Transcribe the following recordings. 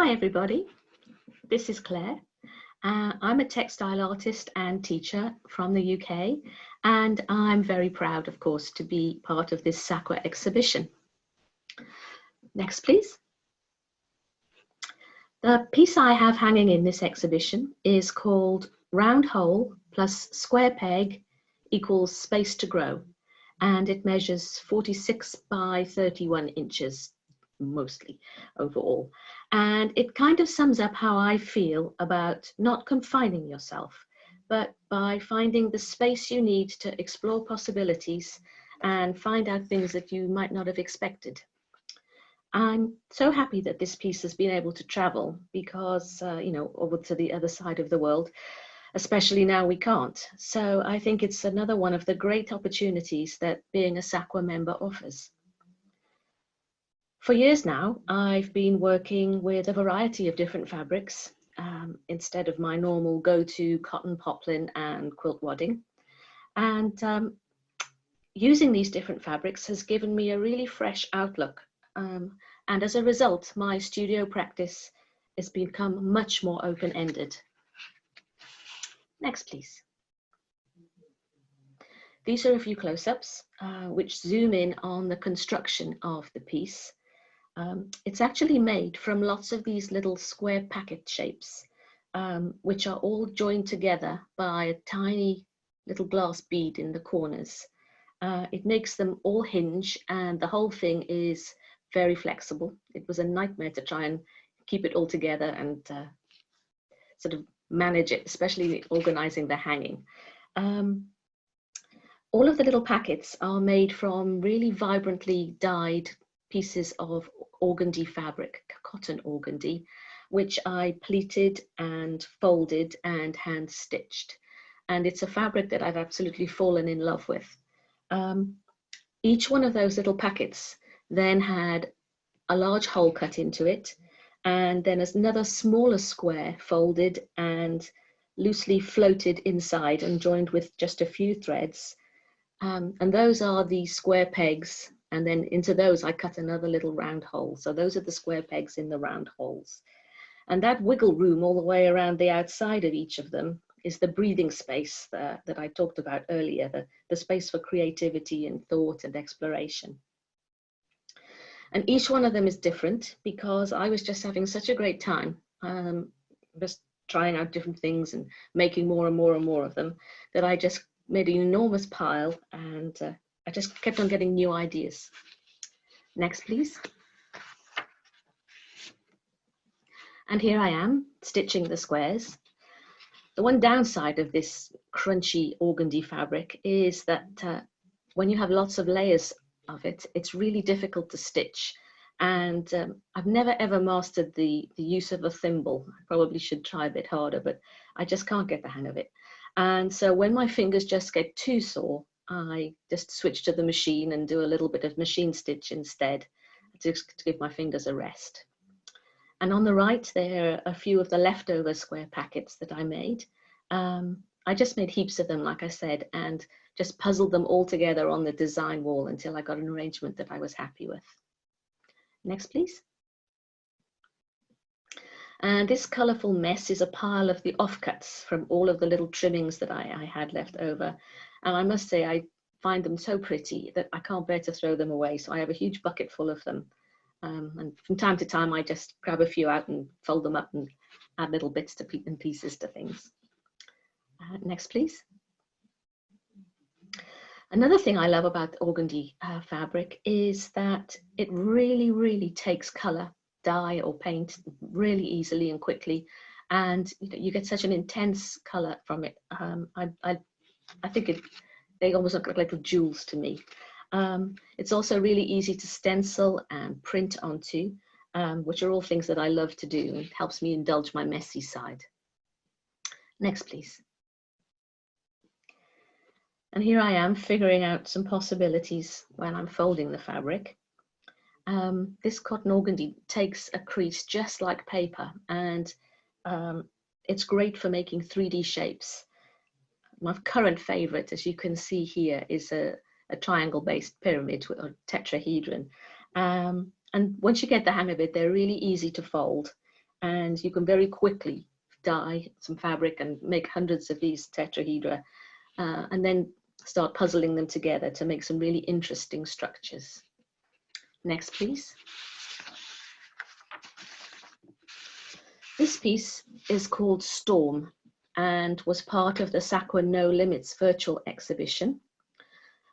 Hi everybody, this is Claire. I'm a textile artist and teacher from the UK, and I'm very proud, of course, to be part of this SAQA exhibition. Next, please. The piece I have hanging in this exhibition is called Round Hole plus Square Peg equals Space to Grow, and it measures 46 by 31 inches. Mostly overall, and it kind of sums up how I feel about not confining yourself, but by finding the space you need to explore possibilities and find out things that you might not have expected. I'm so happy that this piece has been able to travel because over to the other side of the world, especially now we can't. So I think it's another one of the great opportunities that being a SAQA member offers. For years now, I've been working with a variety of different fabrics instead of my normal go-to cotton poplin and quilt wadding. And using these different fabrics has given me a really fresh outlook. And as a result, my studio practice has become much more open-ended. Next, please. These are a few close-ups which zoom in on the construction of the piece. It's actually made from lots of these little square packet shapes, which are all joined together by a tiny little glass bead in the corners. It makes them all hinge, and the whole thing is very flexible. It was a nightmare to try and keep it all together and sort of manage it, especially organizing the hanging. All of the little packets are made from really vibrantly dyed pieces of organdy fabric, cotton organdy, which I pleated and folded and hand stitched. And it's a fabric that I've absolutely fallen in love with. Each one of those little packets then had a large hole cut into it, and then another smaller square folded and loosely floated inside and joined with just a few threads. And those are the square pegs. And then into those, I cut another little round hole. So those are the square pegs in the round holes. And that wiggle room all the way around the outside of each of them is the breathing space that I talked about earlier, the space for creativity and thought and exploration. And each one of them is different because I was just having such a great time, just trying out different things and making more and more and more of them, that I just made an enormous pile, and I just kept on getting new ideas. Next, please. And here I am, stitching the squares. The one downside of this crunchy organdy fabric is that when you have lots of layers of it, it's really difficult to stitch. And I've never ever mastered the use of a thimble. I probably should try a bit harder, but I just can't get the hang of it. And so when my fingers just get too sore, I just switch to the machine and do a little bit of machine stitch instead to give my fingers a rest. And on the right, there are a few of the leftover square packets that I made. I just made heaps of them, like I said, and just puzzled them all together on the design wall until I got an arrangement that I was happy with. Next, please. And this colourful mess is a pile of the offcuts from all of the little trimmings that I had left over. And I must say, I find them so pretty that I can't bear to throw them away. So I have a huge bucket full of them. And from time to time, I just grab a few out and fold them up and add little bits and pieces to things. Next, please. Another thing I love about organdy fabric is that it really, really takes colour, dye or paint really easily and quickly, and you get such an intense color from it. I think they almost look like little jewels to me. It's also really easy to stencil and print onto, which are all things that I love to do, and helps me indulge my messy side. Next, please. And here I am figuring out some possibilities when I'm folding the fabric. This cotton organdy takes a crease just like paper, and it's great for making 3D shapes. My current favorite, as you can see here, is a triangle-based pyramid or tetrahedron. And once you get the hang of it, they're really easy to fold. and you can very quickly dye some fabric and make hundreds of these tetrahedra, and then start puzzling them together to make some really interesting structures. Next, please. This piece is called Storm and was part of the SAQA No Limits virtual exhibition.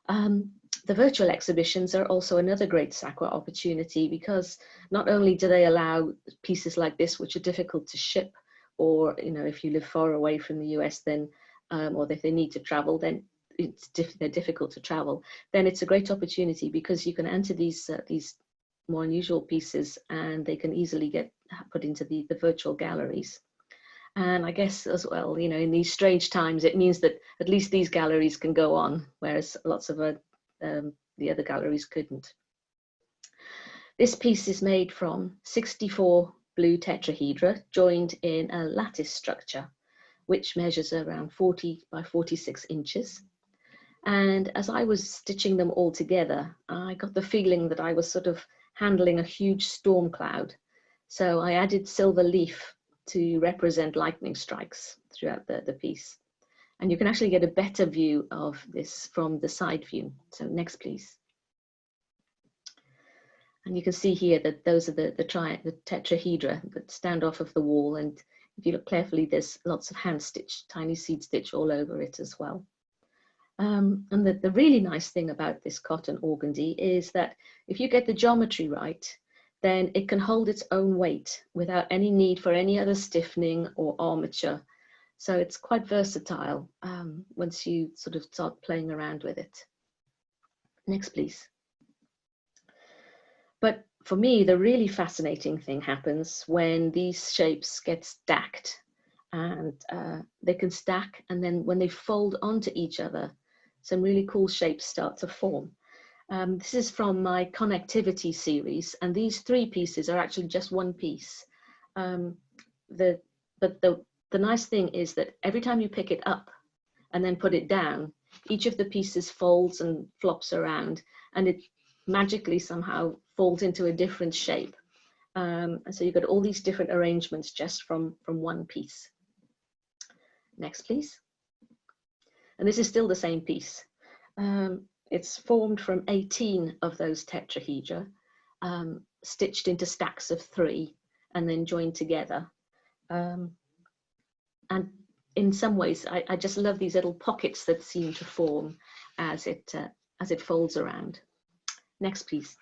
The virtual exhibitions are also another great SAQA opportunity, because not only do they allow pieces like this, which are difficult to ship, or if you live far away from the US, then or if they need to travel, then they're difficult to travel. Then it's a great opportunity because you can enter these more unusual pieces, and they can easily get put into the virtual galleries. And I guess as well, in these strange times, it means that at least these galleries can go on, whereas lots of the other galleries couldn't. This piece is made from 64 blue tetrahedra joined in a lattice structure, which measures around 40 by 46 inches. And as I was stitching them all together, I got the feeling that I was sort of handling a huge storm cloud. So I added silver leaf to represent lightning strikes throughout the piece. And you can actually get a better view of this from the side view. So next, please. And you can see here that those are the tetrahedra that stand off of the wall. And if you look carefully, there's lots of hand stitch, tiny seed stitch all over it as well. And the really nice thing about this cotton organdy is that if you get the geometry right, then it can hold its own weight without any need for any other stiffening or armature. So it's quite versatile once you sort of start playing around with it. Next, please. But for me, the really fascinating thing happens when these shapes get stacked, and they can stack, and then when they fold onto each other, some really cool shapes start to form. This is from my connectivity series, and these 3 pieces are actually just one piece. But the nice thing is that every time you pick it up and then put it down, each of the pieces folds and flops around, and it magically somehow folds into a different shape. And so you've got all these different arrangements just from one piece. Next, please. And this is still the same piece. It's formed from 18 of those tetrahedra, stitched into stacks of 3 and then joined together. And in some ways, I just love these little pockets that seem to form as it folds around. Next, please.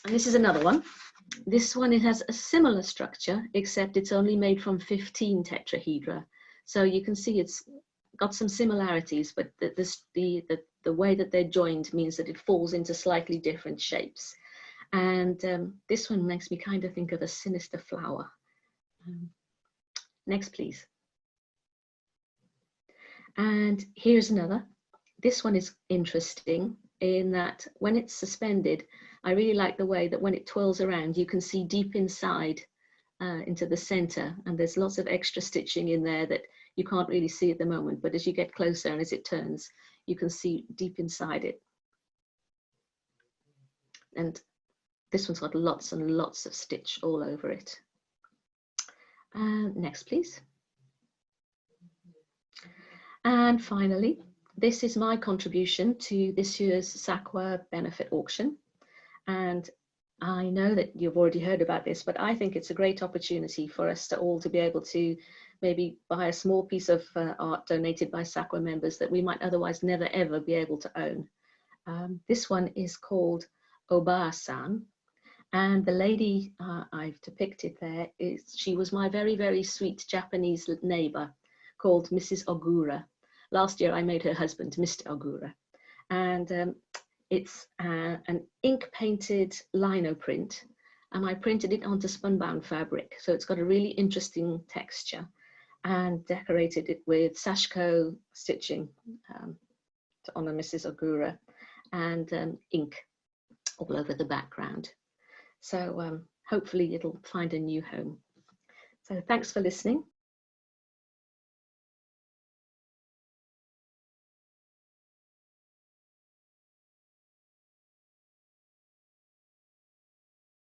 And this is another one. This one, it has a similar structure, except it's only made from 15 tetrahedra. So you can see it's got some similarities, but the way that they're joined means that it falls into slightly different shapes. And this one makes me kind of think of a sinister flower. Next, please. And here's another. This one is interesting in that when it's suspended, I really like the way that when it twirls around, you can see deep inside into the center, and there's lots of extra stitching in there that you can't really see at the moment, but as you get closer and as it turns, you can see deep inside it. And this one's got lots and lots of stitch all over it. Next, please. And finally, this is my contribution to this year's SAQA benefit auction. And I know that you've already heard about this, but I think it's a great opportunity for us all to be able to maybe buy a small piece of art donated by SAQA members that we might otherwise never ever be able to own. This one is called Obaa-san, and the lady I've depicted there she was my very, very sweet Japanese neighbor called Mrs. Ogura. Last year I made her husband Mr. Ogura, and it's an ink painted lino print, and I printed it onto spunbound fabric, so it's got a really interesting texture, and decorated it with sashiko stitching to honor Mrs. Ogura, and ink all over the background. So hopefully it'll find a new home. So thanks for listening.